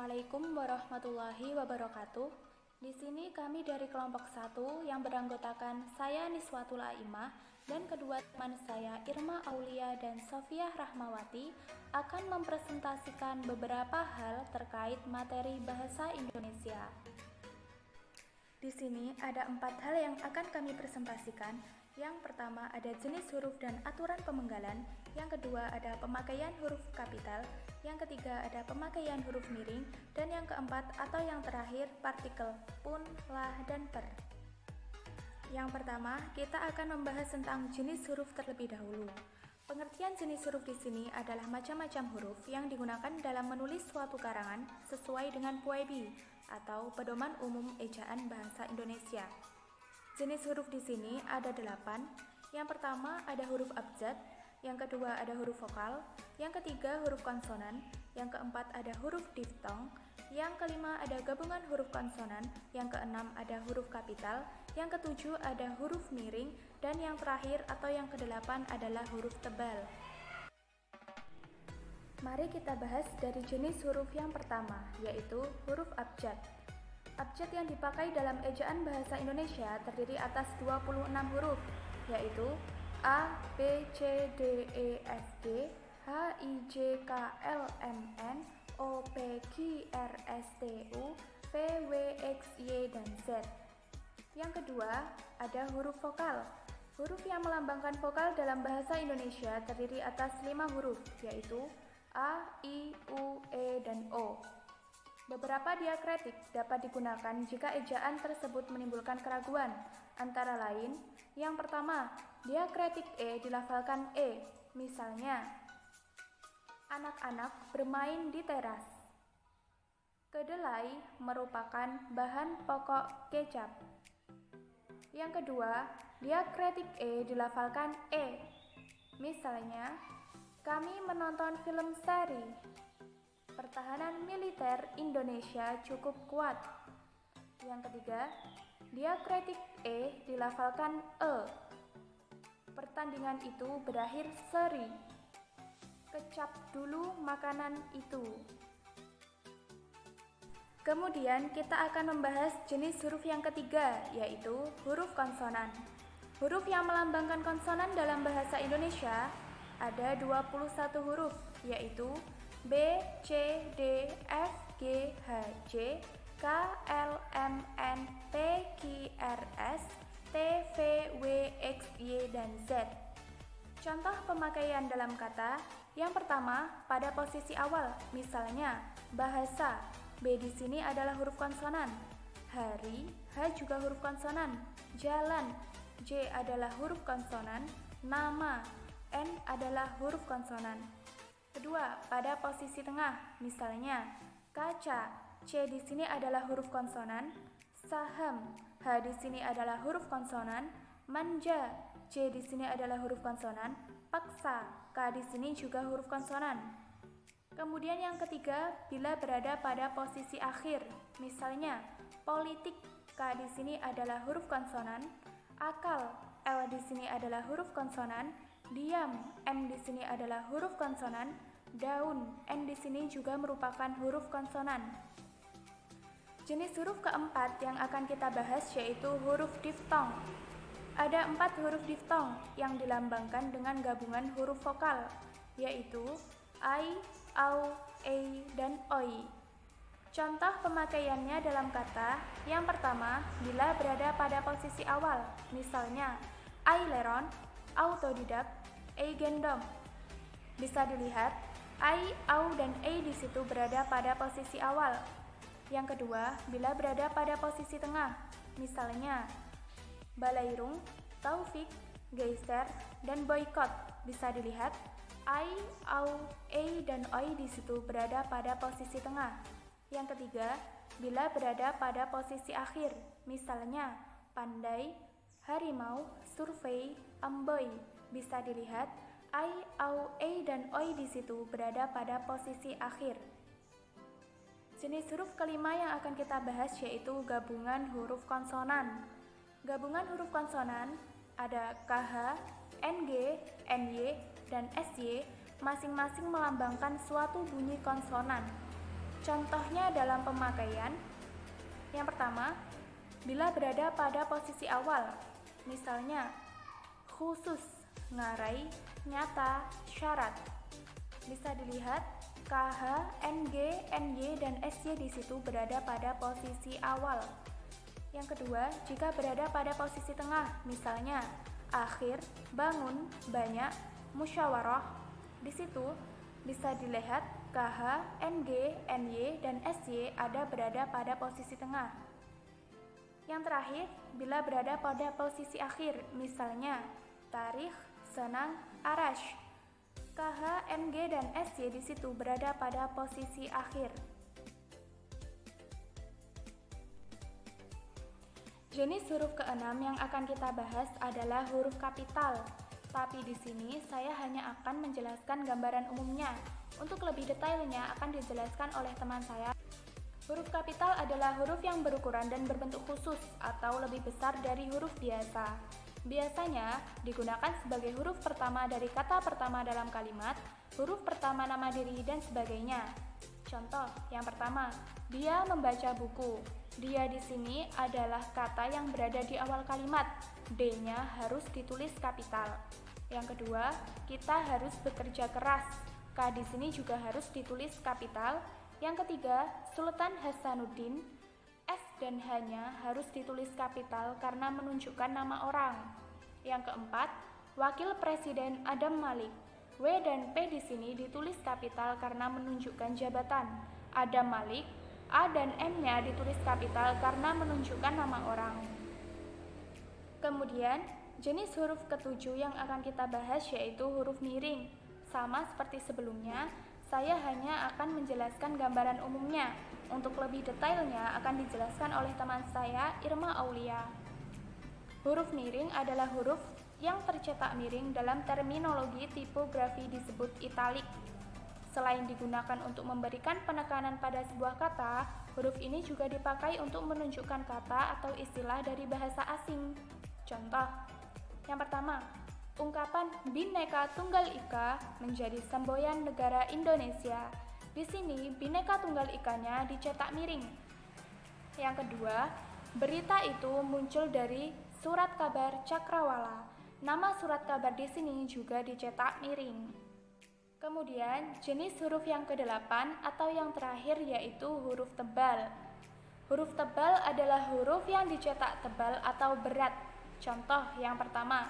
Assalamualaikum warahmatullahi wabarakatuh. Di sini kami dari kelompok 1 yang beranggotakan saya Niswatul Aimah dan kedua teman saya Irma Aulia dan Sofia Rahmawati akan mempresentasikan beberapa hal terkait materi bahasa Indonesia. Di sini ada 4 hal yang akan kami presentasikan. Yang pertama ada jenis huruf dan aturan pemenggalan. Yang kedua ada pemakaian huruf kapital. Yang ketiga ada pemakaian huruf miring. Dan yang keempat atau yang terakhir partikel pun, lah, dan per. Yang pertama kita akan membahas tentang jenis huruf terlebih dahulu. Pengertian jenis huruf di sini adalah macam-macam huruf yang digunakan dalam menulis suatu karangan sesuai dengan PUEB atau Pedoman Umum Ejaan Bahasa Indonesia. Jenis huruf di sini ada 8. Yang pertama ada huruf abjad, yang kedua ada huruf vokal, yang ketiga huruf konsonan, yang keempat ada huruf diftong, yang kelima ada gabungan huruf konsonan, yang keenam ada huruf kapital, yang ketujuh ada huruf miring, dan yang terakhir atau yang kedelapan adalah huruf tebal. Mari kita bahas dari jenis huruf yang pertama, yaitu huruf abjad. Abjad yang dipakai dalam ejaan bahasa Indonesia terdiri atas 26 huruf, yaitu A, B, C, D, E, F, G, H, I, J, K, L, M, N, O, P, Q, R, S, T, U, V, W, X, Y, dan Z. Yang kedua, ada huruf vokal. Huruf yang melambangkan vokal dalam bahasa Indonesia terdiri atas 5 huruf, yaitu A, I, U, E, dan O. Beberapa diakritik dapat digunakan jika ejaan tersebut menimbulkan keraguan. Antara lain, yang pertama, diakritik E dilafalkan E. Misalnya, anak-anak bermain di teras. Kedelai merupakan bahan pokok kecap. Yang kedua, diakritik E dilafalkan E. Misalnya, kami menonton film seri. Pertahanan militer Indonesia cukup kuat. Yang ketiga, diakritik E dilafalkan E. Pertandingan itu berakhir seri. Kecap dulu makanan itu. Kemudian kita akan membahas jenis huruf yang ketiga, yaitu huruf konsonan. Huruf yang melambangkan konsonan dalam bahasa Indonesia ada 21 huruf, yaitu B, C, D, F, G, H, J, K, L, M, N, P, Q, R, S, T, V, W, X, Y, dan Z. Contoh pemakaian dalam kata, yang pertama pada posisi awal, misalnya bahasa. B di sini adalah huruf konsonan. Hari, H juga huruf konsonan. Jalan, J adalah huruf konsonan. Nama, N adalah huruf konsonan. Kedua, pada posisi tengah, misalnya kaca, C di sini adalah huruf konsonan. Saham, H di sini adalah huruf konsonan. Manja, C di sini adalah huruf konsonan. Paksa, K di sini juga huruf konsonan. Kemudian yang ketiga, bila berada pada posisi akhir, misalnya politik, K di sini adalah huruf konsonan. Akal, L di sini adalah huruf konsonan. Diam, M di sini adalah huruf konsonan. Daun, N di sini juga merupakan huruf konsonan. Jenis huruf keempat yang akan kita bahas yaitu huruf diftong. Ada 4 huruf diftong yang dilambangkan dengan gabungan huruf vokal, yaitu I, Au, E, dan Oi. Contoh pemakaiannya dalam kata, yang pertama, bila berada pada posisi awal, misalnya aileron, autodidak, gendom. Bisa dilihat, I, Au, dan E di situ berada pada posisi awal. Yang kedua, bila berada pada posisi tengah, misalnya balairung, taufik, geser, dan boykot. Bisa dilihat, I, Au, E, dan Oi di situ berada pada posisi tengah. Yang ketiga, bila berada pada posisi akhir, misalnya pandai, harimau, survei, amboi. Bisa dilihat, I, Au, E, dan Oi di situ berada pada posisi akhir. Jenis huruf kelima yang akan kita bahas yaitu gabungan huruf konsonan. Gabungan huruf konsonan ada KH, NG, NY, dan SY masing-masing melambangkan suatu bunyi konsonan. Contohnya dalam pemakaian, yang pertama, bila berada pada posisi awal, misalnya khusus, ngarai, nyata, syarat. Bisa dilihat KH, NG, NY, dan SY di situ berada pada posisi awal. Yang kedua, jika berada pada posisi tengah, misalnya akhir, bangun, banyak, musyawarah, di situ bisa dilihat KH, NG, NY, dan SY ada berada pada posisi tengah. Yang terakhir, bila berada pada posisi akhir, misalnya tarikh, senang, arash, KH, NG, dan SY di situ berada pada posisi akhir. Jenis huruf keenam yang akan kita bahas adalah huruf kapital. Tapi di sini saya hanya akan menjelaskan gambaran umumnya. Untuk lebih detailnya akan dijelaskan oleh teman saya. Huruf kapital adalah huruf yang berukuran dan berbentuk khusus atau lebih besar dari huruf biasa. Biasanya digunakan sebagai huruf pertama dari kata pertama dalam kalimat, huruf pertama nama diri, dan sebagainya. Contoh yang pertama, dia membaca buku. Dia di sini adalah kata yang berada di awal kalimat. D-nya harus ditulis kapital. Yang kedua, kita harus bekerja keras. K di sini juga harus ditulis kapital. Yang ketiga, Sultan Hasanuddin. S dan H-nya harus ditulis kapital karena menunjukkan nama orang. Yang keempat, Wakil Presiden Adam Malik. W dan P di sini ditulis kapital karena menunjukkan jabatan. Adam Malik. A dan M-nya ditulis kapital karena menunjukkan nama orang. Kemudian, jenis huruf ketujuh yang akan kita bahas yaitu huruf miring. Sama seperti sebelumnya, saya hanya akan menjelaskan gambaran umumnya. Untuk lebih detailnya akan dijelaskan oleh teman saya, Irma Aulia. Huruf miring adalah huruf yang tercetak miring dalam terminologi tipografi disebut italik. Selain digunakan untuk memberikan penekanan pada sebuah kata, huruf ini juga dipakai untuk menunjukkan kata atau istilah dari bahasa asing. Contoh, yang pertama, ungkapan Bhinneka Tunggal Ika menjadi semboyan negara Indonesia. Di sini, Bhinneka Tunggal Ika-nya dicetak miring. Yang kedua, berita itu muncul dari surat kabar Cakrawala. Nama surat kabar di sini juga dicetak miring. Kemudian, jenis huruf yang ke-8 atau yang terakhir yaitu huruf tebal. Huruf tebal adalah huruf yang dicetak tebal atau berat. Contoh yang pertama,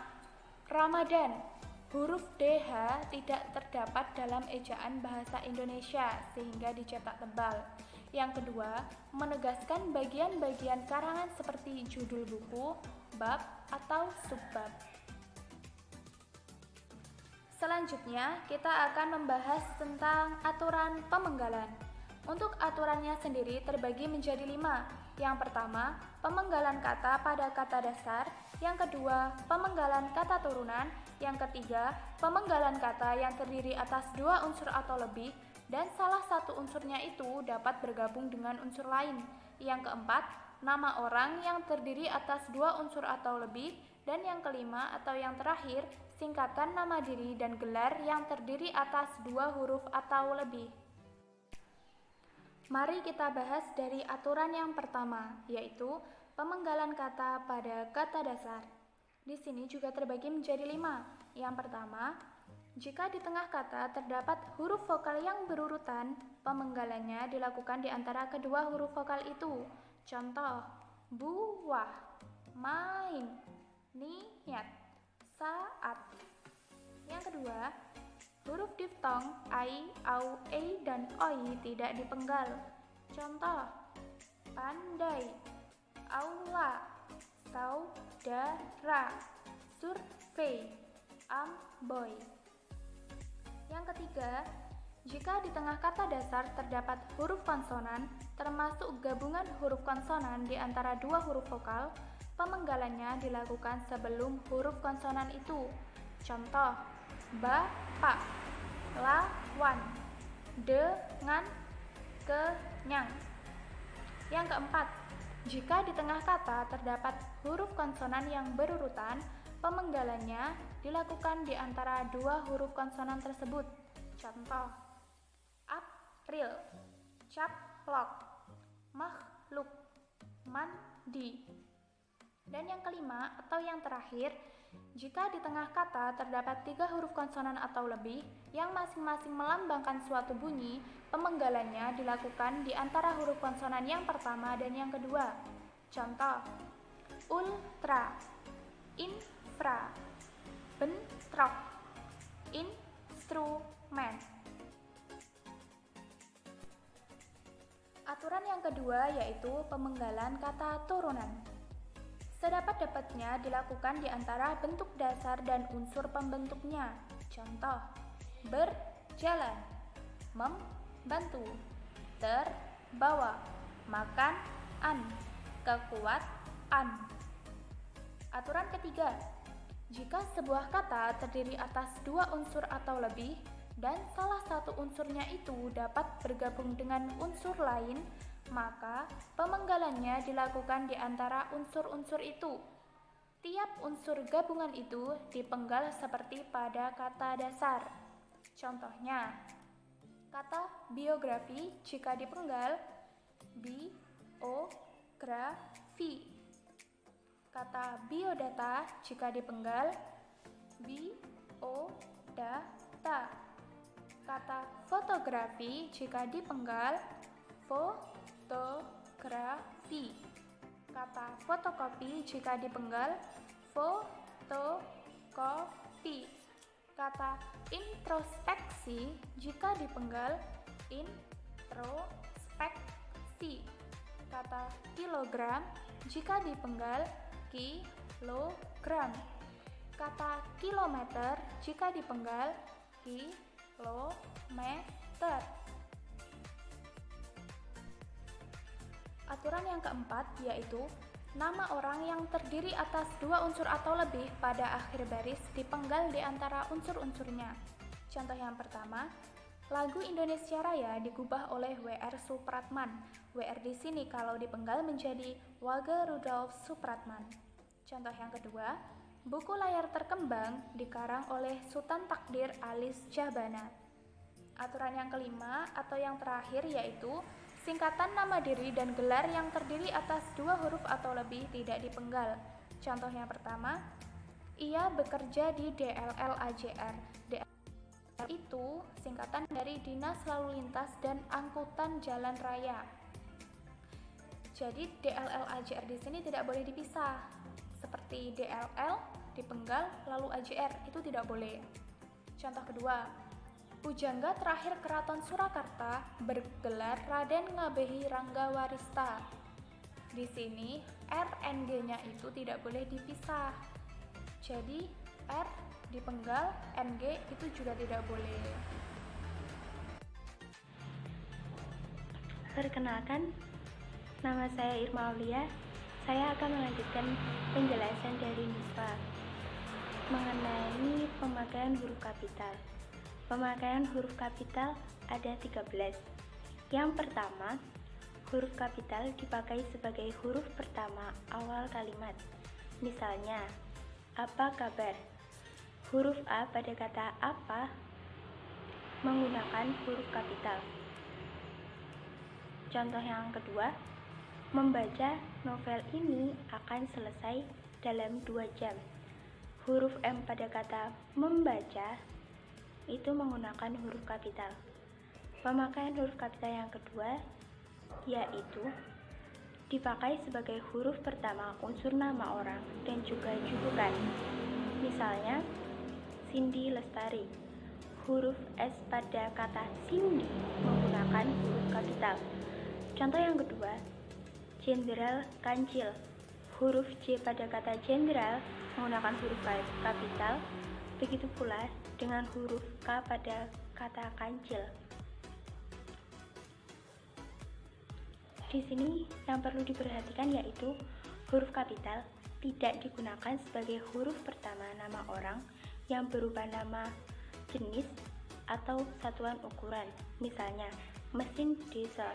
Ramadan. Huruf DH tidak terdapat dalam ejaan bahasa Indonesia sehingga dicetak tebal. Yang kedua, menegaskan bagian-bagian karangan seperti judul buku, bab, atau subbab. Selanjutnya, kita akan membahas tentang aturan pemenggalan. Untuk aturannya sendiri terbagi menjadi 5. Yang pertama, pemenggalan kata pada kata dasar. Yang kedua, pemenggalan kata turunan. Yang ketiga, pemenggalan kata yang terdiri atas 2 unsur atau lebih, dan salah satu unsurnya itu dapat bergabung dengan unsur lain. Yang keempat, nama orang yang terdiri atas 2 unsur atau lebih. Dan yang kelima atau yang terakhir, singkatan nama diri dan gelar yang terdiri atas 2 huruf atau lebih. Mari kita bahas dari aturan yang pertama, yaitu pemenggalan kata pada kata dasar. Di sini juga terbagi menjadi 5. Yang pertama, jika di tengah kata terdapat huruf vokal yang berurutan, pemenggalannya dilakukan di antara kedua huruf vokal itu. Contoh, buah, main, niat, saat. Yang kedua, huruf diftong ai, au, e, dan oi tidak dipenggal. Contoh, pandai, aula, saudara, survei, amboy. Yang ketiga, jika di tengah kata dasar terdapat huruf konsonan, termasuk gabungan huruf konsonan di antara 2 huruf vokal, pemenggalannya dilakukan sebelum huruf konsonan itu. Contoh, bapak, lawan, dengan, kenyang. Yang keempat, jika di tengah kata terdapat huruf konsonan yang berurutan, pemenggalannya dilakukan di antara 2 huruf konsonan tersebut. Contoh, April, cap akhlak, makhluk, mandi. Dan yang kelima atau yang terakhir, jika di tengah kata terdapat 3 huruf konsonan atau lebih yang masing-masing melambangkan suatu bunyi, pemenggalannya dilakukan di antara huruf konsonan yang pertama dan yang kedua. Contoh, ultra, infra, bentrok, instrumen. Aturan yang kedua yaitu pemenggalan kata turunan. Sedapat-dapatnya dilakukan di antara bentuk dasar dan unsur pembentuknya. Contoh, berjalan, membantu, terbawa, makan, kekuatan. Aturan ketiga, jika sebuah kata terdiri atas 2 unsur atau lebih, dan salah satu unsurnya itu dapat bergabung dengan unsur lain, maka pemenggalannya dilakukan di antara unsur-unsur itu. Tiap unsur gabungan itu dipenggal seperti pada kata dasar. Contohnya, kata biografi jika dipenggal biografi. Kata biodata jika dipenggal biodata. Kata fotografi jika dipenggal fotografi. Kata fotokopi jika dipenggal fotokopi. Kata introspeksi jika dipenggal introspeksi. Kata kilogram jika dipenggal kilogram. Kata kilometer jika dipenggal kilometer. Aturan yang keempat yaitu nama orang yang terdiri atas 2 unsur atau lebih pada akhir baris dipenggal di antara unsur-unsurnya. Contoh yang pertama, lagu Indonesia Raya digubah oleh W.R. Supratman. W.R. di sini kalau dipenggal menjadi Wage Rudolf Supratman. Contoh yang kedua, buku layar terkembang dikarang oleh Sultan Takdir Alis Jahbana. Aturan yang kelima atau yang terakhir yaitu singkatan nama diri dan gelar yang terdiri atas 2 huruf atau lebih tidak dipenggal. Contoh yang pertama, ia bekerja di DLL AJR. DLL itu singkatan dari Dinas Lalu Lintas dan Angkutan Jalan Raya. Jadi DLL AJR di sini tidak boleh dipisah. Seperti DLL dipenggal lalu AJR itu tidak boleh. Contoh kedua, pujangga terakhir Keraton Surakarta bergelar Raden Ngabehi Ranggawarista. Di sini RNG-nya itu tidak boleh dipisah. Jadi R dipenggal, NG itu juga tidak boleh. Perkenalkan, nama saya Irma Aulia. Saya akan melanjutkan penjelasan dari Niswa mengenai pemakaian huruf kapital. Pemakaian huruf kapital ada 13. Yang pertama, huruf kapital dipakai sebagai huruf pertama awal kalimat. Misalnya, apa kabar? Huruf A pada kata apa menggunakan huruf kapital. Contoh yang kedua, membaca novel ini akan selesai dalam 2 jam. Huruf M pada kata membaca itu menggunakan huruf kapital. Pemakaian huruf kapital yang kedua yaitu dipakai sebagai huruf pertama unsur nama orang dan juga julukan. Misalnya, Cindy Lestari. Huruf S pada kata Cindy menggunakan huruf kapital. Contoh yang kedua, Jenderal Kancil. Huruf J pada kata jenderal menggunakan huruf kapital. Begitu pula dengan huruf K pada kata kancil. Di sini yang perlu diperhatikan yaitu huruf kapital tidak digunakan sebagai huruf pertama nama orang yang berupa nama jenis atau satuan ukuran. Misalnya, mesin diesel.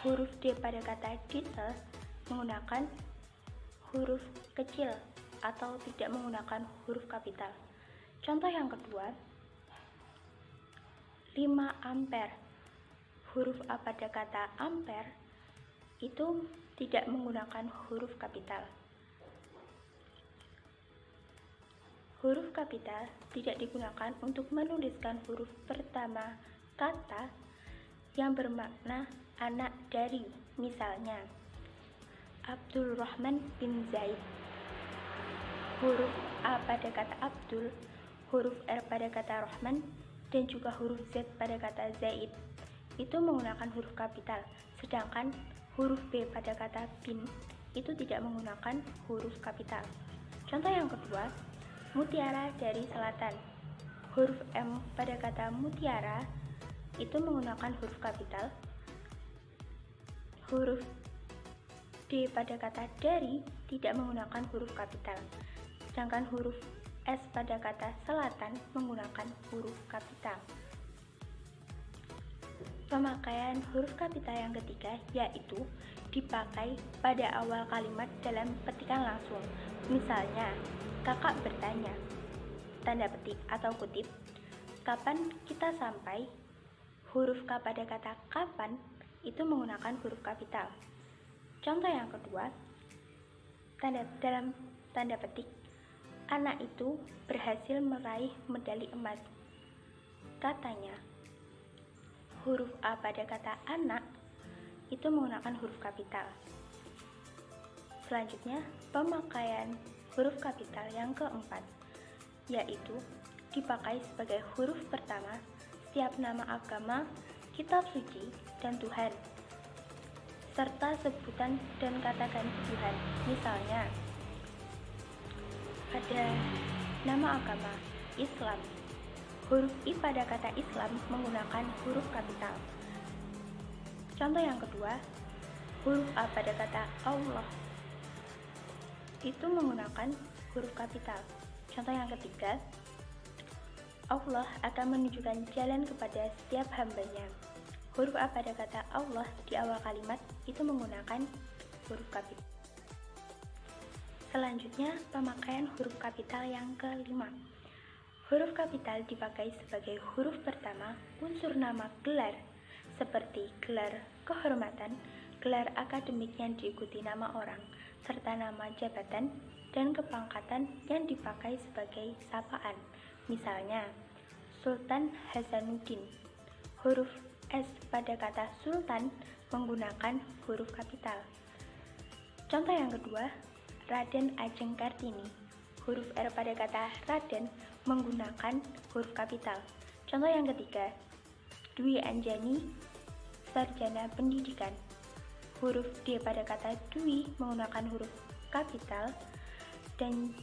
Huruf D pada kata diesel menggunakan huruf kecil atau tidak menggunakan huruf kapital. Contoh yang kedua, 5 ampere. huruf A pada kata ampere itu tidak menggunakan huruf kapital. Huruf kapital tidak digunakan untuk menuliskan huruf pertama kata yang bermakna anak dari, misalnya Abdul Rahman bin Zaid. Huruf A pada kata Abdul, huruf R pada kata Rahman, dan juga huruf Z pada kata Zaid itu menggunakan huruf kapital, sedangkan huruf B pada kata bin itu tidak menggunakan huruf kapital. Contoh yang kedua, mutiara dari selatan. Huruf M pada kata mutiara itu menggunakan huruf kapital. Huruf D pada kata dari tidak menggunakan huruf kapital. Sedangkan huruf S pada kata selatan menggunakan huruf kapital. Pemakaian huruf kapital yang ketiga yaitu dipakai pada awal kalimat dalam petikan langsung. Misalnya, kakak bertanya, tanda petik atau kutip, kapan kita sampai? Huruf K pada kata kapan itu menggunakan huruf kapital. Contoh yang kedua, dalam tanda petik, anak itu berhasil meraih medali emas. Katanya, huruf A pada kata anak itu menggunakan huruf kapital. Selanjutnya, pemakaian huruf kapital yang keempat, yaitu dipakai sebagai huruf pertama setiap nama agama, kitab suci, dan Tuhan, serta sebutan dan kata ganti Tuhan. Misalnya, pada nama agama Islam, huruf I pada kata Islam menggunakan huruf kapital. Contoh yang kedua, huruf A pada kata Allah itu menggunakan huruf kapital. Contoh yang ketiga, Allah akan menunjukkan jalan kepada setiap hambanya. Huruf A pada kata Allah di awal kalimat itu menggunakan huruf kapital. Selanjutnya, pemakaian huruf kapital yang kelima. Huruf kapital dipakai sebagai huruf pertama unsur nama gelar, seperti gelar kehormatan, gelar akademik yang diikuti nama orang, serta nama jabatan dan kepangkatan yang dipakai sebagai sapaan. Misalnya, Sultan Hasanuddin. Huruf S pada kata Sultan menggunakan huruf kapital. Contoh yang kedua, Raden Ajeng Kartini. Huruf R pada kata Raden menggunakan huruf kapital. Contoh yang ketiga, Dwi Anjani, sarjana pendidikan. Huruf D pada kata Dwi menggunakan huruf kapital, dan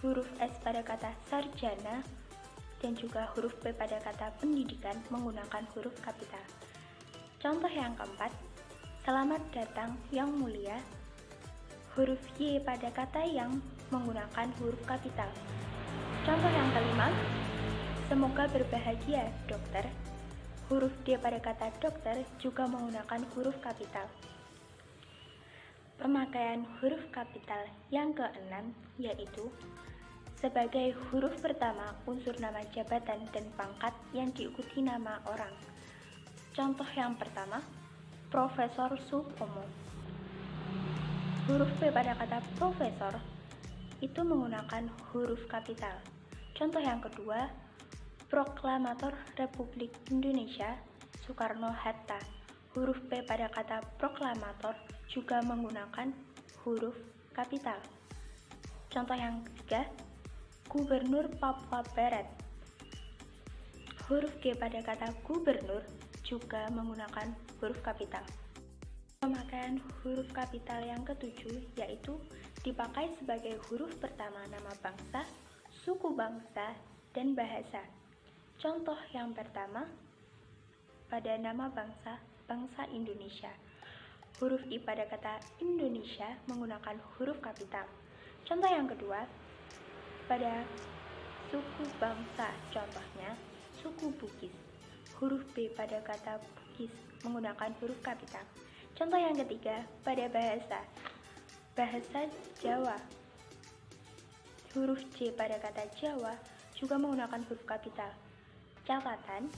huruf S pada kata sarjana dan juga huruf P pada kata pendidikan menggunakan huruf kapital. Contoh yang keempat, selamat datang yang mulia. Huruf Y pada kata yang menggunakan huruf kapital. Contoh yang kelima, semoga berbahagia dokter. Huruf D pada kata dokter juga menggunakan huruf kapital. Pemakaian huruf kapital yang keenam yaitu sebagai huruf pertama unsur nama jabatan dan pangkat yang diikuti nama orang. Contoh yang pertama, Profesor Supomo. Huruf P pada kata profesor itu menggunakan huruf kapital. Contoh yang kedua, Proklamator Republik Indonesia Soekarno-Hatta. Huruf P pada kata proklamator juga menggunakan huruf kapital. Contoh yang ketiga, Gubernur Papua Barat. Huruf G pada kata gubernur juga menggunakan huruf kapital. Pemakaian huruf kapital yang ketujuh yaitu dipakai sebagai huruf pertama nama bangsa, suku bangsa, dan bahasa. Contoh yang pertama, pada nama bangsa, bangsa Indonesia. Huruf I pada kata Indonesia menggunakan huruf kapital. Contoh yang kedua, pada suku bangsa, contohnya suku Bugis. Huruf B pada kata Bugis menggunakan huruf kapital. Contoh yang ketiga, pada bahasa, bahasa Jawa. Huruf J pada kata Jawa juga menggunakan huruf kapital. Catatan,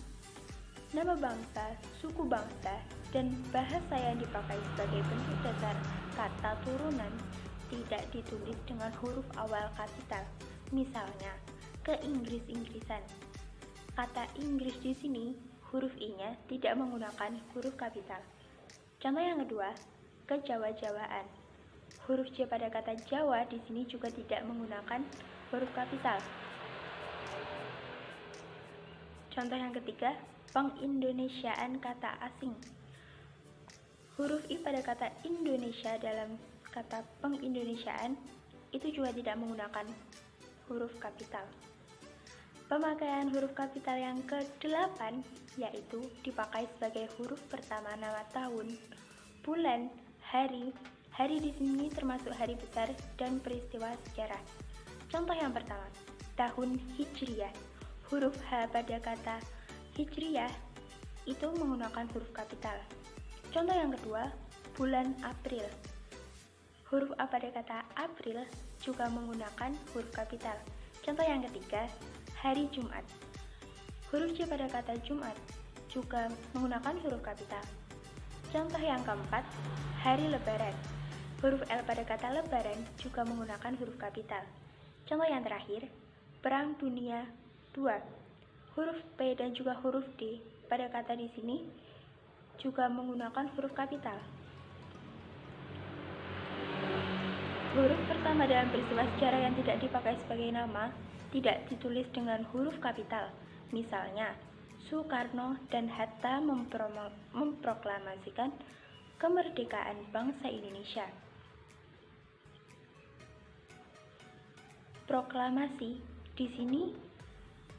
nama bangsa, suku bangsa, dan bahasa yang dipakai sebagai bentuk dasar kata turunan tidak ditulis dengan huruf awal kapital. Misalnya, ke-Inggris-Inggrisan. Kata Inggris di sini, huruf I-nya tidak menggunakan huruf kapital. Contoh yang kedua, ke-Jawa-Jawaan. Huruf J pada kata Jawa di sini juga tidak menggunakan huruf kapital. Contoh yang ketiga, pengindonesiaan kata asing. Huruf I pada kata Indonesia dalam kata pengindonesiaan itu juga tidak menggunakan huruf kapital. Pemakaian huruf kapital yang ke-8 yaitu dipakai sebagai huruf pertama nama tahun, bulan, hari. Hari di sini termasuk hari besar dan peristiwa sejarah. Contoh yang pertama, tahun Hijriah. Huruf H pada kata Hijriah itu menggunakan huruf kapital. Contoh yang kedua, bulan April. Huruf A pada kata April juga menggunakan huruf kapital. Contoh yang ketiga, hari Jumat. Huruf J pada kata Jumat juga menggunakan huruf kapital. Contoh yang keempat, hari Lebaran. Huruf L pada kata Lebaran juga menggunakan huruf kapital. Contoh yang terakhir, Perang Dunia II. Huruf P dan juga huruf D pada kata di sini juga menggunakan huruf kapital. Huruf pertama dalam peristiwa sejarah yang tidak dipakai sebagai nama tidak ditulis dengan huruf kapital. Misalnya, Soekarno dan Hatta memproklamasikan kemerdekaan bangsa Indonesia. Proklamasi di sini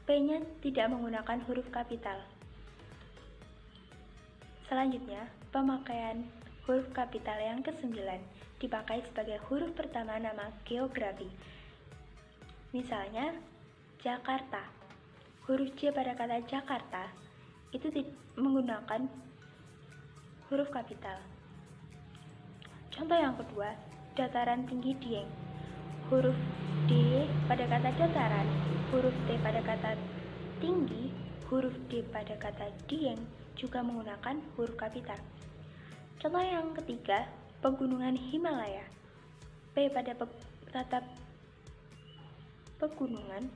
P-nya tidak menggunakan huruf kapital. Selanjutnya, pemakaian huruf kapital yang ke-9 dipakai sebagai huruf pertama nama geografi. Misalnya, Jakarta. Huruf J pada kata Jakarta itu menggunakan huruf kapital. Contoh yang kedua, dataran tinggi Dieng. Huruf D pada kata dataran, huruf T pada kata tinggi, huruf D pada kata Dieng juga menggunakan huruf kapital. Contoh yang ketiga, pegunungan Himalaya. P pada kata pegunungan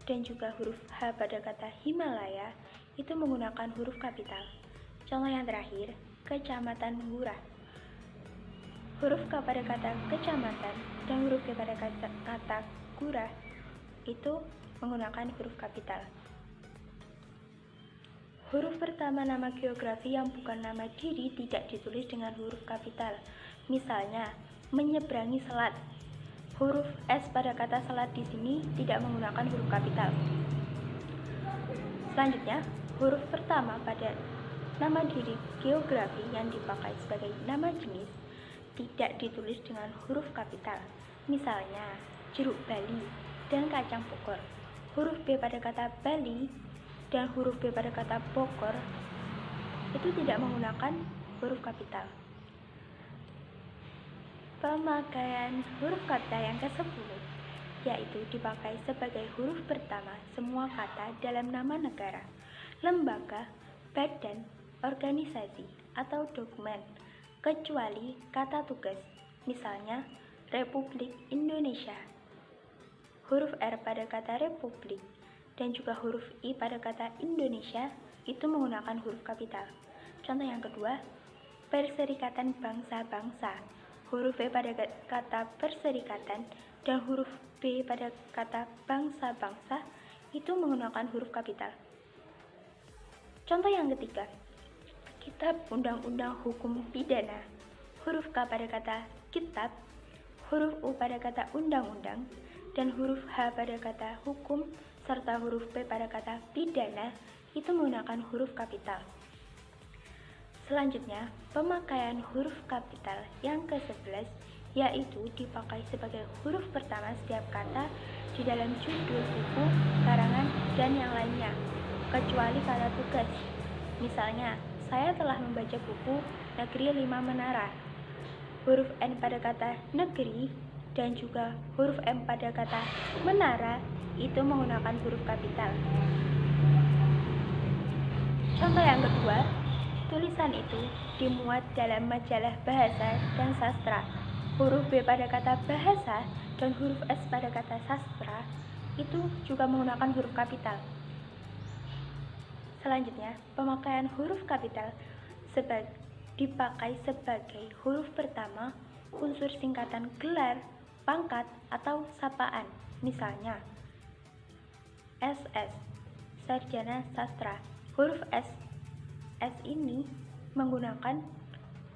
dan juga huruf H pada kata Himalaya itu menggunakan huruf kapital. Contoh yang terakhir, Kecamatan Ngurah. Huruf K pada kata kecamatan dan huruf G pada kata Ngurah itu menggunakan huruf kapital. Huruf pertama nama geografi yang bukan nama diri tidak ditulis dengan huruf kapital. Misalnya, menyeberangi selat. Huruf S pada kata selat di sini tidak menggunakan huruf kapital. Selanjutnya, huruf pertama pada nama diri geografi yang dipakai sebagai nama jenis tidak ditulis dengan huruf kapital. Misalnya, jeruk Bali dan kacang Bogor. Huruf B pada kata Bali dan huruf B pada kata Bogor itu tidak menggunakan huruf kapital. Pemakaian huruf kapital yang ke-10 yaitu dipakai sebagai huruf pertama semua kata dalam nama negara, lembaga, badan, organisasi, atau dokumen, kecuali kata tugas, misalnya Republik Indonesia. Huruf R pada kata Republik dan juga huruf I pada kata Indonesia itu menggunakan huruf kapital. Contoh yang kedua, Perserikatan Bangsa-Bangsa. Huruf B pada kata perserikatan dan huruf B pada kata bangsa-bangsa itu menggunakan huruf kapital. Contoh yang ketiga, Kitab Undang-Undang Hukum Pidana. Huruf K pada kata kitab, huruf U pada kata undang-undang, dan huruf H pada kata hukum, serta huruf P pada kata pidana itu menggunakan huruf kapital. Selanjutnya, pemakaian huruf kapital yang ke-11 yaitu dipakai sebagai huruf pertama setiap kata di dalam judul buku, karangan, dan yang lainnya, kecuali kata tugas. Misalnya, saya telah membaca buku Negeri 5 Menara. Huruf N pada kata negeri dan juga huruf M pada kata menara itu menggunakan huruf kapital. Contoh yang kedua, tulisan itu dimuat dalam majalah bahasa dan sastra. Huruf B pada kata bahasa dan huruf S pada kata sastra itu juga menggunakan huruf kapital. Selanjutnya, pemakaian huruf kapital dipakai sebagai huruf pertama unsur singkatan gelar, pangkat, atau sapaan. Misalnya, SS, Sarjana Sastra. Huruf S ini menggunakan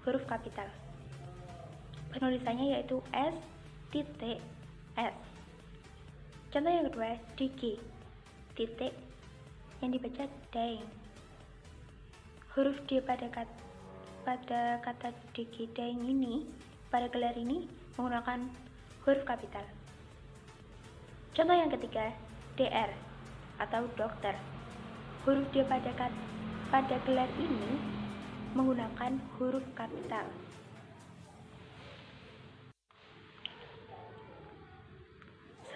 huruf kapital. Penulisannya yaitu S titik S. Contoh yang kedua, DG titik yang dibaca daeng. Huruf D pada kata DG daeng ini pada gelar ini menggunakan huruf kapital. Contoh yang ketiga, DR atau dokter. Huruf D pada gelar ini menggunakan huruf kapital.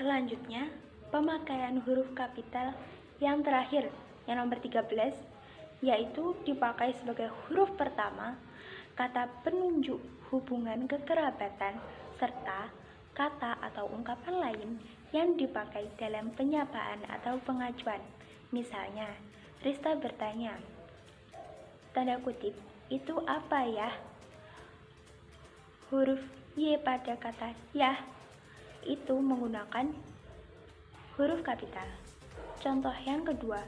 Selanjutnya, pemakaian huruf kapital yang terakhir, yang nomor 13, yaitu dipakai sebagai huruf pertama kata penunjuk hubungan kekerabatan serta kata atau ungkapan lain yang dipakai dalam penyapaan atau pengajuan. Misalnya, Rista bertanya, tanda kutip, itu apa ya? Huruf Y pada kata ya itu menggunakan huruf kapital. Contoh yang kedua,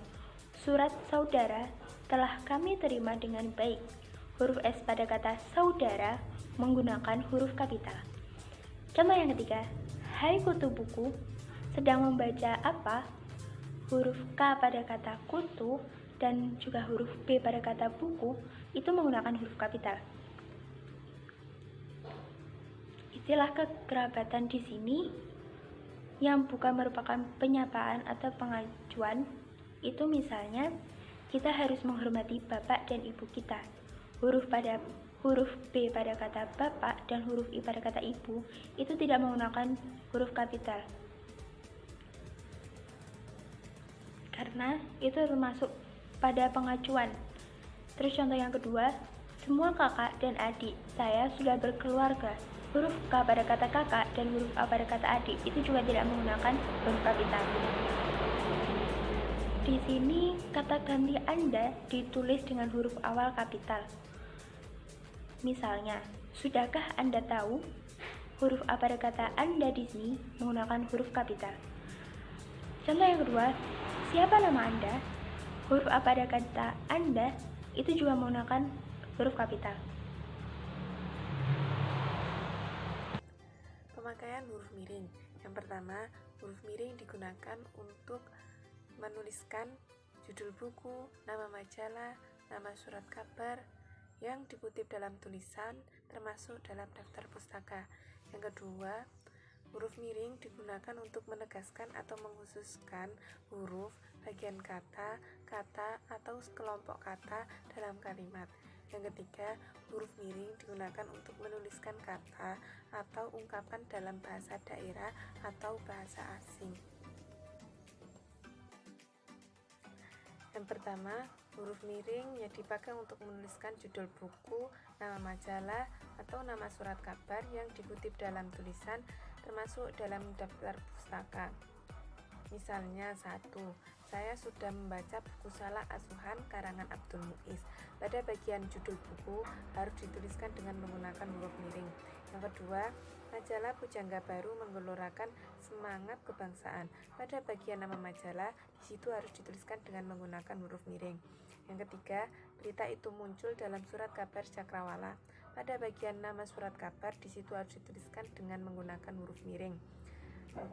surat saudara telah kami terima dengan baik. Huruf S pada kata saudara menggunakan huruf kapital. Contoh yang ketiga, hai kutu buku, sedang membaca apa? Huruf K pada kata kutu dan juga huruf B pada kata buku itu menggunakan huruf kapital. Istilah kekerabatan di sini yang bukan merupakan penyapaan atau pengajuan itu misalnya kita harus menghormati bapak dan ibu kita. Huruf B pada kata bapak dan huruf I pada kata ibu itu tidak menggunakan huruf kapital. Karena itu termasuk pada pengacuan. Terus contoh yang kedua, semua kakak dan adik saya sudah berkeluarga. Huruf K pada kata kakak dan huruf A pada kata adik itu juga tidak menggunakan huruf kapital. Di sini kata ganti Anda ditulis dengan huruf awal kapital. Misalnya, sudahkah Anda tahu? Huruf A pada kata Anda di sini menggunakan huruf kapital. Contoh yang kedua, siapa nama Anda? Huruf A pada kata Anda itu juga menggunakan huruf kapital. Pemakaian huruf miring. Yang pertama, huruf miring digunakan untuk menuliskan judul buku, nama majalah, nama surat kabar yang dikutip dalam tulisan, termasuk dalam daftar pustaka. Yang kedua, huruf miring digunakan untuk menegaskan atau mengkhususkan huruf, bagian kata, atau kelompok kata dalam kalimat. Yang ketiga, huruf miring digunakan untuk menuliskan kata atau ungkapan dalam bahasa daerah atau bahasa asing. Yang pertama, huruf miring yang dipakai untuk menuliskan judul buku, nama majalah, atau nama surat kabar yang dikutip dalam tulisan, termasuk dalam daftar pustaka. Misalnya 1. Saya sudah membaca buku Salah Asuhan karangan Abdul Muiz. Pada bagian judul buku harus dituliskan dengan menggunakan huruf miring. Yang kedua, majalah Pujangga Baru menggelorakan semangat kebangsaan. Pada bagian nama majalah, di situ harus dituliskan dengan menggunakan huruf miring. Yang ketiga, berita itu muncul dalam surat kabar Cakrawala. Pada bagian nama surat kabar, di situ harus dituliskan dengan menggunakan huruf miring. 4.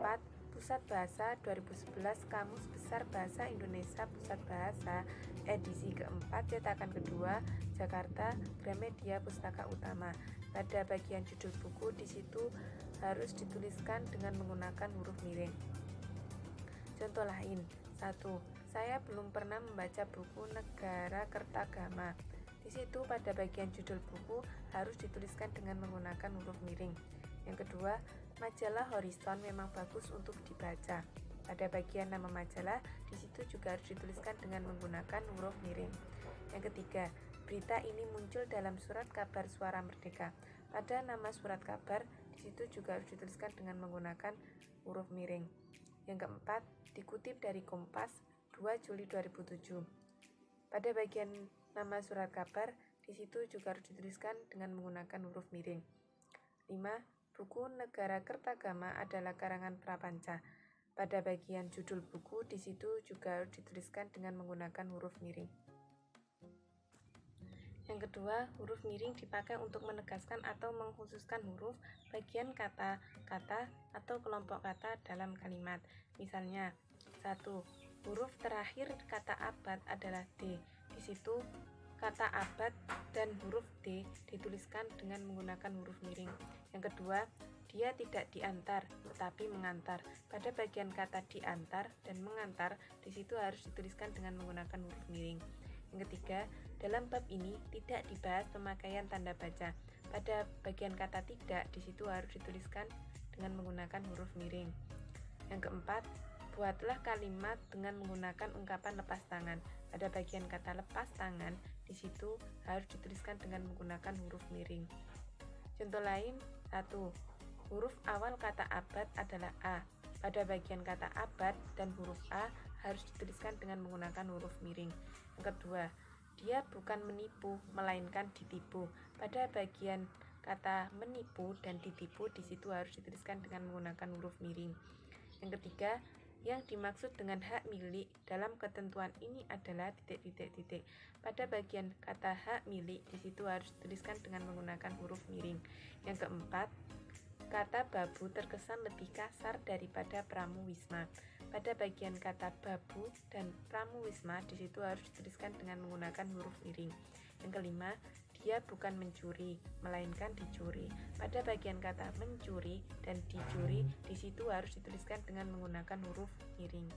Pusat Bahasa 2011 Kamus Besar Bahasa Indonesia Pusat Bahasa edisi keempat cetakan kedua Jakarta Gramedia Pustaka Utama. Pada bagian judul buku di situ harus dituliskan dengan menggunakan huruf miring. Contoh lain, 1. Saya belum pernah membaca buku Negara Kertagama. Di situ pada bagian judul buku harus dituliskan dengan menggunakan huruf miring. Yang kedua, majalah Horizon memang bagus untuk dibaca. Pada bagian nama majalah, di situ juga harus dituliskan dengan menggunakan huruf miring. Yang ketiga, berita ini muncul dalam surat kabar Suara Merdeka. Pada nama surat kabar, di situ juga harus dituliskan dengan menggunakan huruf miring. Yang keempat, dikutip dari Kompas 2 Juli 2007. Pada bagian nama surat kabar, di situ juga harus dituliskan dengan menggunakan huruf miring. 5. Buku Negara Kertagama adalah karangan Prapanca. Pada bagian judul buku, di situ juga harus dituliskan dengan menggunakan huruf miring. Yang kedua, huruf miring dipakai untuk menegaskan atau mengkhususkan huruf, bagian kata, atau kelompok kata dalam kalimat. Misalnya, 1. Huruf terakhir kata abad adalah D. Di situ kata abad dan huruf D dituliskan dengan menggunakan huruf miring. Yang kedua, dia tidak diantar, tetapi mengantar. Pada bagian kata diantar dan mengantar, di situ harus dituliskan dengan menggunakan huruf miring. Yang ketiga, dalam bab ini tidak dibahas pemakaian tanda baca. Pada bagian kata tidak, di situ harus dituliskan dengan menggunakan huruf miring. Yang keempat, buatlah kalimat dengan menggunakan ungkapan lepas tangan. Pada bagian kata lepas tangan, di situ harus dituliskan dengan menggunakan huruf miring. Contoh lain, 1. Huruf awal kata abad adalah A. Pada bagian kata abad dan huruf A harus dituliskan dengan menggunakan huruf miring. Yang kedua, dia bukan menipu, melainkan ditipu. Pada bagian kata menipu dan ditipu, di situ harus dituliskan dengan menggunakan huruf miring. Yang ketiga, yang dimaksud dengan hak milik dalam ketentuan ini adalah titik. Pada bagian kata hak milik, di situ harus dituliskan dengan menggunakan huruf miring. Yang keempat, kata babu terkesan lebih kasar daripada pramuwisma. Pada bagian kata babu dan pramuwisma, di situ harus dituliskan dengan menggunakan huruf miring. Yang kelima, dia bukan mencuri, melainkan dicuri. Pada bagian kata mencuri dan dicuri, di situ harus dituliskan dengan menggunakan huruf miring.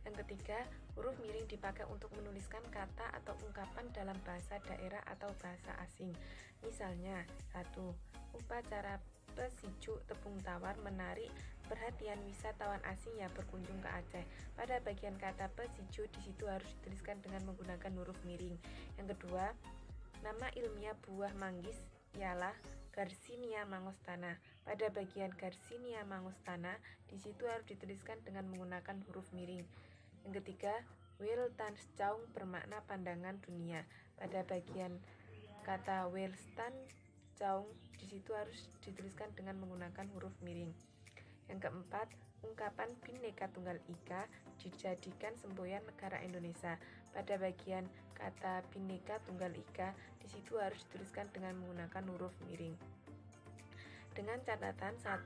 Yang ketiga, huruf miring dipakai untuk menuliskan kata atau ungkapan dalam bahasa daerah atau bahasa asing. Misalnya, 1. Upacara Pesiju Tepung Tawar menarik perhatian wisatawan asing yang berkunjung ke Aceh. Pada bagian kata pesiju, di situ harus dituliskan dengan menggunakan huruf miring. Yang kedua, nama ilmiah buah manggis ialah Garcinia mangostana. Pada bagian Garcinia mangostana, di situ harus dituliskan dengan menggunakan huruf miring. Yang ketiga, Weltanschauung bermakna pandangan dunia. Pada bagian kata Weltanschauung, di situ harus dituliskan dengan menggunakan huruf miring. Yang keempat, ungkapan Bhinneka Tunggal Ika dijadikan semboyan negara Indonesia. Pada bagian kata Bhinneka Tunggal Ika, di situ harus dituliskan dengan menggunakan huruf miring. Dengan catatan 1.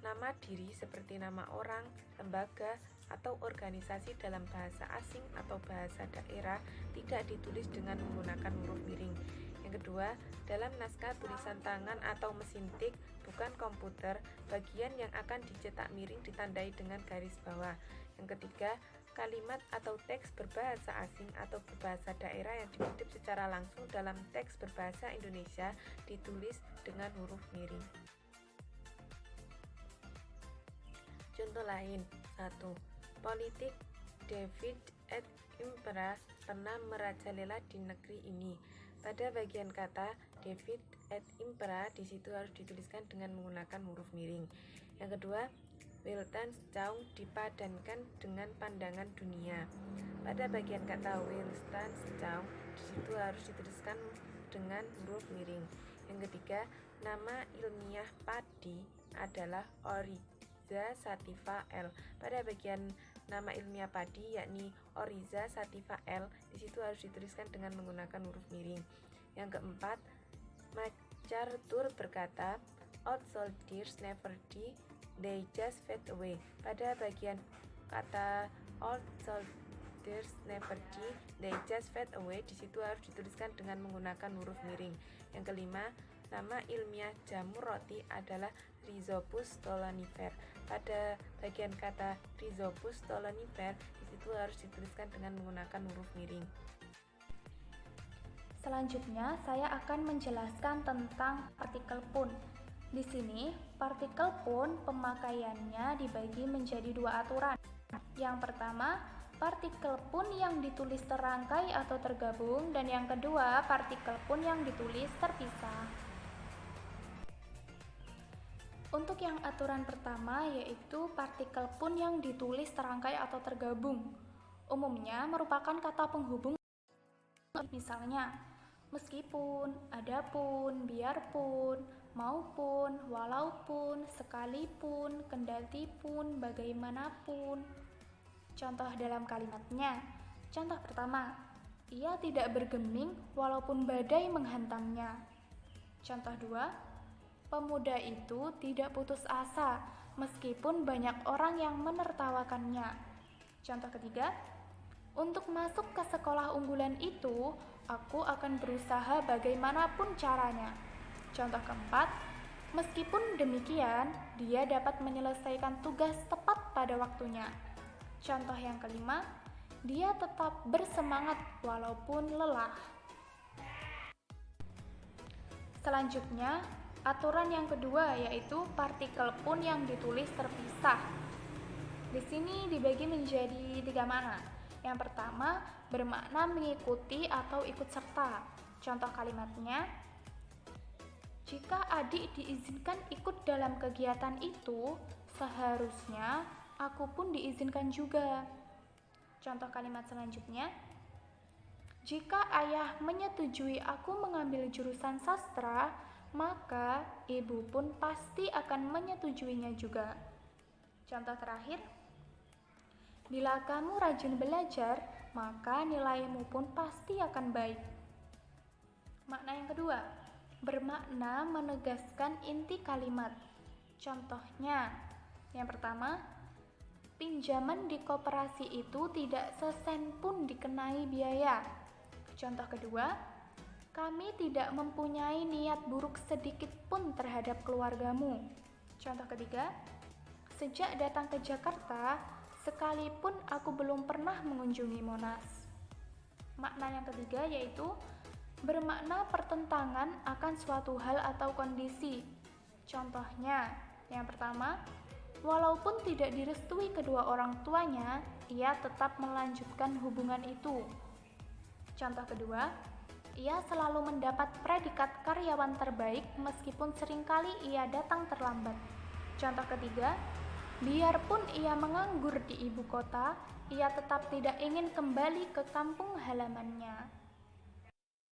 Nama diri seperti nama orang, lembaga, atau organisasi dalam bahasa asing atau bahasa daerah tidak ditulis dengan menggunakan huruf miring. Yang kedua, dalam naskah tulisan tangan atau mesin tik, bukan komputer, bagian yang akan dicetak miring ditandai dengan garis bawah. Yang ketiga, kalimat atau teks berbahasa asing atau berbahasa daerah yang dikutip secara langsung dalam teks berbahasa Indonesia ditulis dengan huruf miring. Contoh lain, 1. Politik David et Impera pernah merajalela di negeri ini. Pada bagian kata David et Impera, di situ harus dituliskan dengan menggunakan huruf miring. Yang kedua, Weltanschauung dipadankan dengan pandangan dunia. Pada bagian kata Weltanschauung, di situ harus dituliskan dengan huruf miring. Yang ketiga, nama ilmiah padi adalah Oryza sativa L. Pada bagian nama ilmiah padi yakni Oryza sativa L, di situ harus dituliskan dengan menggunakan huruf miring. Yang keempat, MacArthur berkata, "Old soldiers never die, they just fade away." Pada bagian kata old soldiers never die, they just fade away, di situ harus dituliskan dengan menggunakan huruf miring. Yang kelima, nama ilmiah jamur roti adalah Rhizopus stolonifer. Pada bagian kata Rhizopus stolonifer, di situ harus dituliskan dengan menggunakan huruf miring. Selanjutnya, saya akan menjelaskan tentang partikel pun. Di sini, partikel pun pemakaiannya dibagi menjadi dua aturan. Yang pertama, partikel pun yang ditulis terangkai atau tergabung, dan yang kedua, partikel pun yang ditulis terpisah. Untuk yang aturan pertama yaitu partikel pun yang ditulis terangkai atau tergabung. Umumnya merupakan kata penghubung, misalnya meskipun, adapun, biarpun, maupun, walaupun, sekalipun, kendatipun, bagaimanapun. Contoh dalam kalimatnya. Contoh pertama, ia tidak bergeming walaupun badai menghantamnya. Contoh dua, pemuda itu tidak putus asa meskipun banyak orang yang menertawakannya. Contoh ketiga, untuk masuk ke sekolah unggulan itu, aku akan berusaha bagaimanapun caranya. Contoh keempat, meskipun demikian, dia dapat menyelesaikan tugas tepat pada waktunya. Contoh yang kelima, dia tetap bersemangat walaupun lelah. Selanjutnya, aturan yang kedua yaitu partikel pun yang ditulis terpisah. Di sini dibagi menjadi 3 makna. Yang pertama, bermakna mengikuti atau ikut serta. Contoh kalimatnya, jika adik diizinkan ikut dalam kegiatan itu, seharusnya aku pun diizinkan juga. Contoh kalimat selanjutnya, jika ayah menyetujui aku mengambil jurusan sastra, maka ibu pun pasti akan menyetujuinya juga. Contoh terakhir, bila kamu rajin belajar, maka nilaimu pun pasti akan baik. Makna yang kedua, bermakna menegaskan inti kalimat. Contohnya, yang pertama, pinjaman di koperasi itu tidak sesen pun dikenai biaya. Contoh kedua, kami tidak mempunyai niat buruk sedikit pun terhadap keluargamu. Contoh ketiga, sejak datang ke Jakarta, sekalipun aku belum pernah mengunjungi Monas. Makna yang ketiga yaitu bermakna pertentangan akan suatu hal atau kondisi. Contohnya, yang pertama, walaupun tidak direstui kedua orang tuanya, ia tetap melanjutkan hubungan itu. Contoh kedua, ia selalu mendapat predikat karyawan terbaik meskipun seringkali ia datang terlambat. Contoh ketiga, biarpun ia menganggur di ibu kota, ia tetap tidak ingin kembali ke kampung halamannya.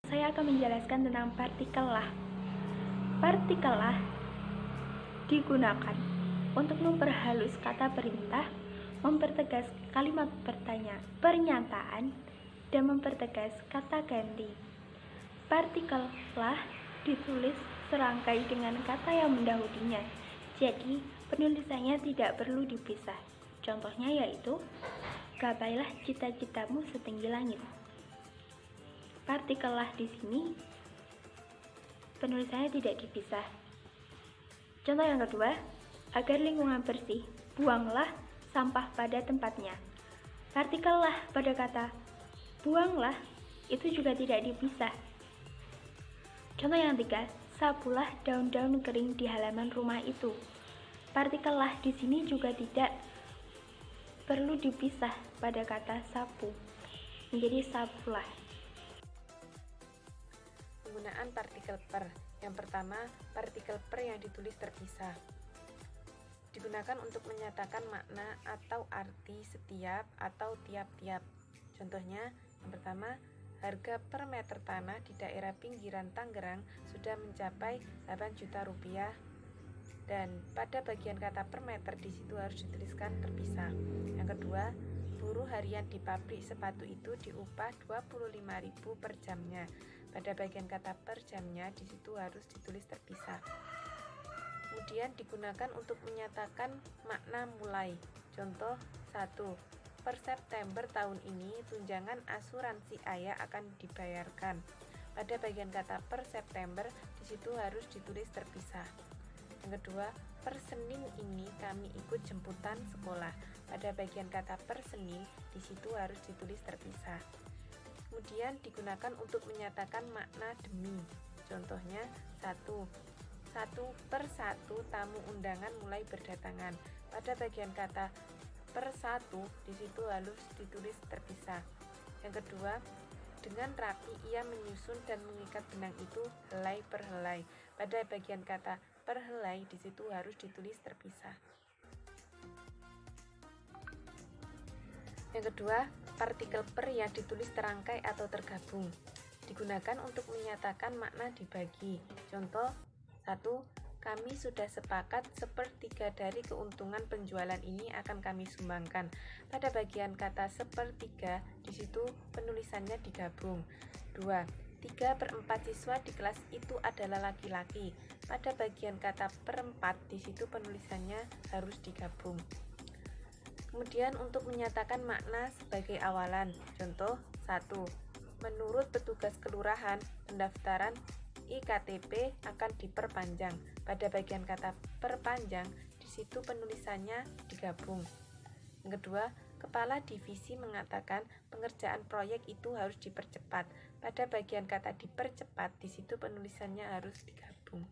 Saya akan menjelaskan tentang partikel lah. Partikel lah digunakan untuk memperhalus kata perintah, mempertegas kalimat pernyataan, dan mempertegas kata ganti. Partikel lah ditulis serangkai dengan kata yang mendahulunya, jadi penulisannya tidak perlu dipisah. Contohnya yaitu, gapailah cita-citamu setinggi langit. Partikel lah di sini penulisannya tidak dipisah. Contoh yang kedua, agar lingkungan bersih, buanglah sampah pada tempatnya. Partikel lah pada kata buanglah itu juga tidak dipisah. Contoh yang ketiga, sapulah daun-daun kering di halaman rumah itu. Partikel lah di sini juga tidak perlu dipisah pada kata sapu, menjadi sapulah. Penggunaan partikel per. Yang pertama, partikel per yang ditulis terpisah. Digunakan untuk menyatakan makna atau arti setiap atau tiap-tiap. Contohnya, yang pertama, harga per meter tanah di daerah pinggiran Tangerang sudah mencapai 8 juta rupiah, dan pada bagian kata per meter di situ harus dituliskan terpisah. Yang kedua, buruh harian di pabrik sepatu itu diupah 25.000 per jamnya. Pada bagian kata per jamnya di situ harus ditulis terpisah. Kemudian digunakan untuk menyatakan makna mulai. Contoh 1. Per September tahun ini tunjangan asuransi ayah akan dibayarkan. Pada bagian kata per September di situ harus ditulis terpisah. Yang kedua, per Senin ini kami ikut jemputan sekolah. Pada bagian kata per Senin di situ harus ditulis terpisah. Kemudian digunakan untuk menyatakan makna demi. Contohnya 1. 1 per 1 tamu undangan mulai berdatangan. Pada bagian kata per 1, di situ harus ditulis terpisah. Yang kedua, dengan rapi ia menyusun dan mengikat benang itu helai per helai. Pada bagian kata per helai, di situ harus ditulis terpisah. Yang kedua, partikel per yang ditulis terangkai atau tergabung digunakan untuk menyatakan makna dibagi. Contoh 1. Kami sudah sepakat sepertiga dari keuntungan penjualan ini akan kami sumbangkan. Pada bagian kata sepertiga, di situ penulisannya digabung. 2. 3/4 siswa di kelas itu adalah laki-laki. Pada bagian kata perempat, di situ penulisannya harus digabung. Kemudian untuk menyatakan makna sebagai awalan. Contoh 1. Menurut petugas kelurahan, pendaftaran IKTP akan diperpanjang. Pada bagian kata perpanjang, di situ penulisannya digabung. Yang kedua, kepala divisi mengatakan pengerjaan proyek itu harus dipercepat. Pada bagian kata dipercepat, di situ penulisannya harus digabung.